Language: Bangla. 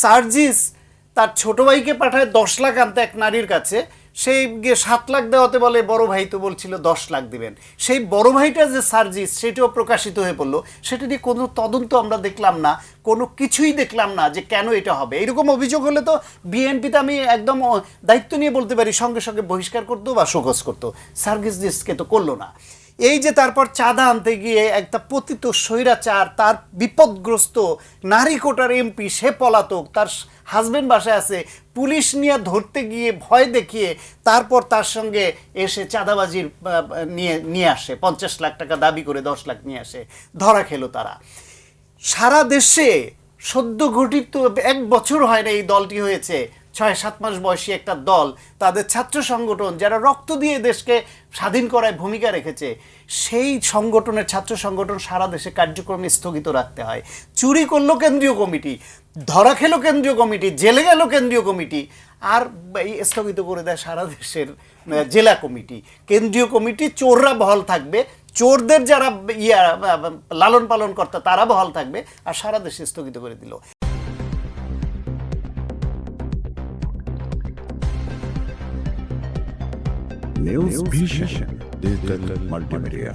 সার্জিস তার ছোট ভাইকে পাঠায় 10 লাখ আনতে এক নারীর কাছে, সেই গিয়ে 7 লাখ দেওয়াতে বলে বড় ভাই তো বলছিল 10 লাখ দিবেন। সেই বড় ভাইটা যে সার্জিস, সেটাও প্রকাশিত হয়ে পড়লো। সেটা নিয়ে কোনো তদন্ত আমরা দেখলাম না, কোনো কিছুই দেখলাম না যে কেন এটা হবে। এরকম অভিযোগ হলে তো বিএনপিতে আমি একদম দায়িত্ব নিয়ে বলতে পারি সঙ্গে সঙ্গে বহিষ্কার করতো বা শোকজ করতো। সার্জিসকে তো করলো না। এই যে তারপর চাঁদা আনতে গিয়ে একটা পতিত স্বৈরাচার, তার বিপদগ্রস্ত নারী কোটার এমপি, সে পলাতক, তার হাজবেন্ড বাসায় আছে, পুলিশ নিয়ে ধরতে গিয়ে ভয় দেখিয়ে তারপর তার সঙ্গে এসে চাঁদাবাজির নিয়ে আসে, 50 লাখ টাকা দাবি করে 10 লাখ নিয়ে আসে, ধরা খেলো তারা। সারা দেশে সদ্য গঠিত 1 বছর হয় না এই দলটি হয়েছে, 6-7 মাস বয়সী একটা দল, তাদের ছাত্র সংগঠন যারা রক্ত দিয়ে দেশকে স্বাধীন করায় ভূমিকা রেখেছে, সেই সংগঠনের ছাত্র সংগঠন সারা দেশে কার্যক্রম স্থগিত রাখতে হয়। চুরি করলো কেন্দ্রীয় কমিটি, ধরা খেলো কেন্দ্রীয় কমিটি, জেলে গেল কেন্দ্রীয় কমিটি, আর স্থগিত করে দেয় সারা দেশের জেলা কমিটি। কেন্দ্রীয় কমিটি চোররা বহাল থাকবে, চোরদের যারা লালন পালন কর্তা তারা বহাল থাকবে, আর সারা দেশে স্থগিত করে দিল। News Vision, digital multimedia.